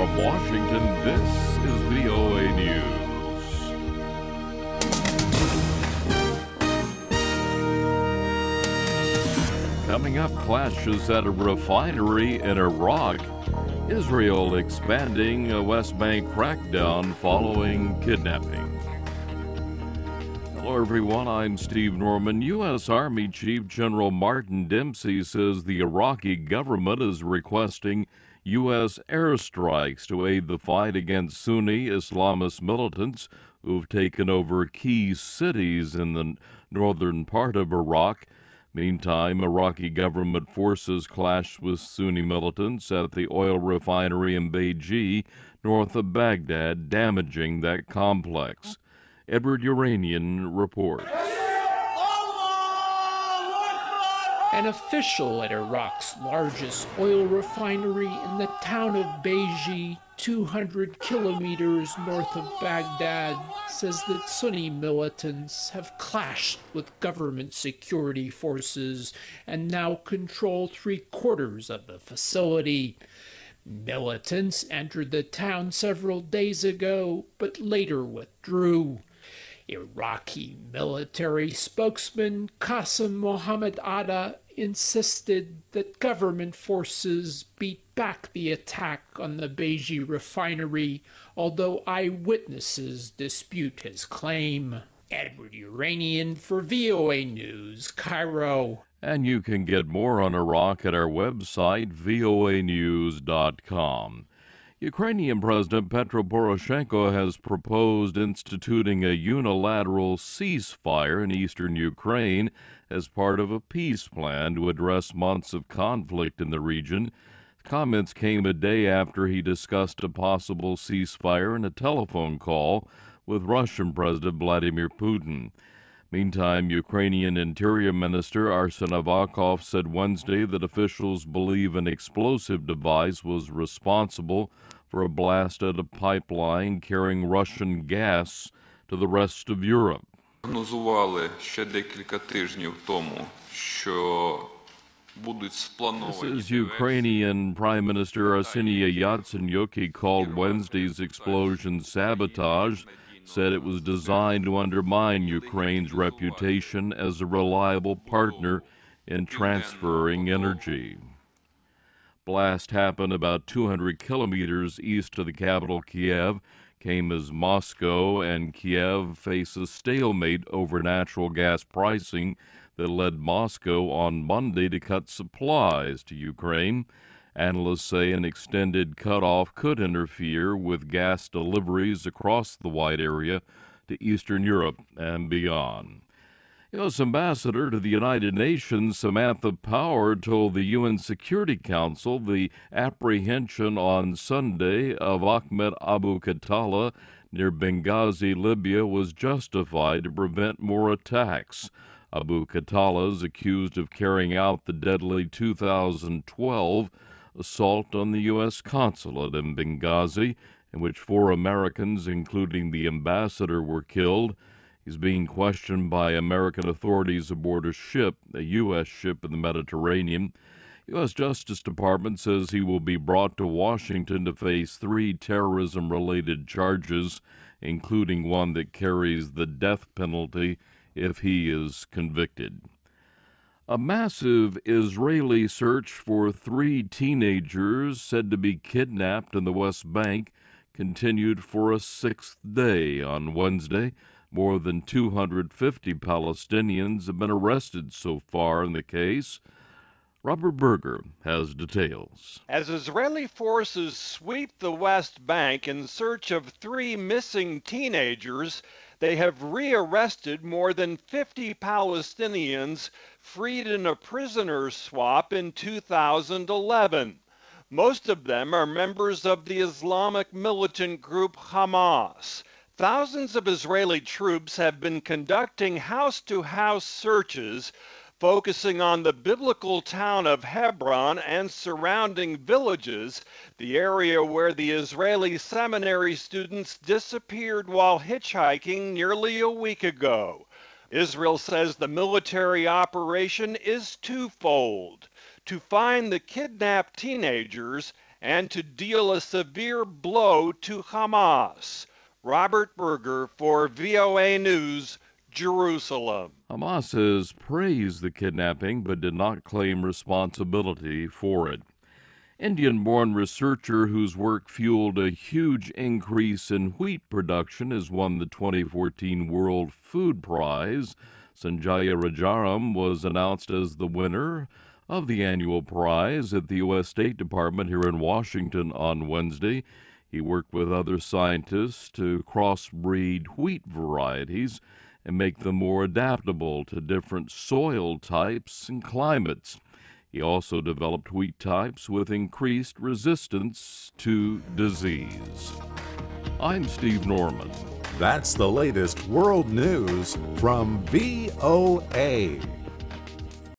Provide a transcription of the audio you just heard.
From Washington, this is VOA News. Coming up, clashes at a refinery in Iraq. Israel expanding a West Bank crackdown following kidnapping. Hello, everyone. I'm Steve Norman. U.S. Army Chief General Martin Dempsey says the Iraqi government is requesting U.S. airstrikes to aid the fight against Sunni Islamist militants who've taken over key cities in the northern part of Iraq. Meantime, Iraqi government forces clashed with Sunni militants at the oil refinery in Beiji, north of Baghdad, damaging that complex. Edward Yeranian reports. An official at Iraq's largest oil refinery in the town of Beiji, 200 kilometers north of Baghdad, says that Sunni militants have clashed with government security forces and now control 3/4 of the facility. Militants entered the town several days ago, but later withdrew. Iraqi military spokesman Qasem Mohammed Atta insisted that government forces beat back the attack on the Beiji refinery, although eyewitnesses dispute his claim. Edward Yeranian for VOA News, Cairo. And you can get more on Iraq at our website, voanews.com. Ukrainian President Petro Poroshenko has proposed instituting a unilateral ceasefire in eastern Ukraine as part of a peace plan to address months of conflict in the region. Comments came a day after he discussed a possible ceasefire in a telephone call with Russian President Vladimir Putin. Meantime, Ukrainian Interior Minister Arsen Avakov said Wednesday that officials believe an explosive device was responsible for a blast at a pipeline carrying Russian gas to the rest of Europe. This is Ukrainian Prime Minister Arseniy Yatsenyuk. He called Wednesday's explosion sabotage, said it was designed to undermine Ukraine's reputation as a reliable partner in transferring energy. Blast happened about 200 kilometers east of the capital, Kiev, came as Moscow and Kiev face a stalemate over natural gas pricing that led Moscow on Monday to cut supplies to Ukraine. Analysts say an extended cutoff could interfere with gas deliveries across the wide area to Eastern Europe and beyond. U.S. Ambassador to the United Nations Samantha Power told the UN Security Council the apprehension on Sunday of Ahmed Abu Khattala near Benghazi, Libya, was justified to prevent more attacks. Abu Khattala is accused of carrying out the deadly 2012 assault on the U.S. consulate in Benghazi, in which 4 Americans, including the ambassador, were killed. He's being questioned by American authorities aboard a ship, a U.S. ship in the Mediterranean. U.S. Justice Department says he will be brought to Washington to face 3 terrorism-related charges, including one that carries the death penalty if he is convicted. A massive Israeli search for 3 teenagers said to be kidnapped in the West Bank continued for a 6th day on Wednesday. More than 250 Palestinians have been arrested so far in the case. Robert Berger has details. As Israeli forces sweep the West Bank in search of 3 missing teenagers, they have rearrested more than 50 Palestinians freed in a prisoner swap in 2011. Most of them are members of the Islamic militant group Hamas. Thousands of Israeli troops have been conducting house-to-house searches, focusing on the biblical town of Hebron and surrounding villages, the area where the Israeli seminary students disappeared while hitchhiking nearly a week ago. Israel says the military operation is twofold: to find the kidnapped teenagers and to deal a severe blow to Hamas. Robert Berger for VOA News, Jerusalem. Hamas has praised the kidnapping but did not claim responsibility for it. Indian-born researcher whose work fueled a huge increase in wheat production has won the 2014 World Food Prize. Sanjaya Rajaram was announced as the winner of the annual prize at the U.S. State Department here in Washington on Wednesday. He worked with other scientists to crossbreed wheat varieties and make them more adaptable to different soil types and climates. He also developed wheat types with increased resistance to disease. I'm Steve Norman. That's the latest world news from VOA.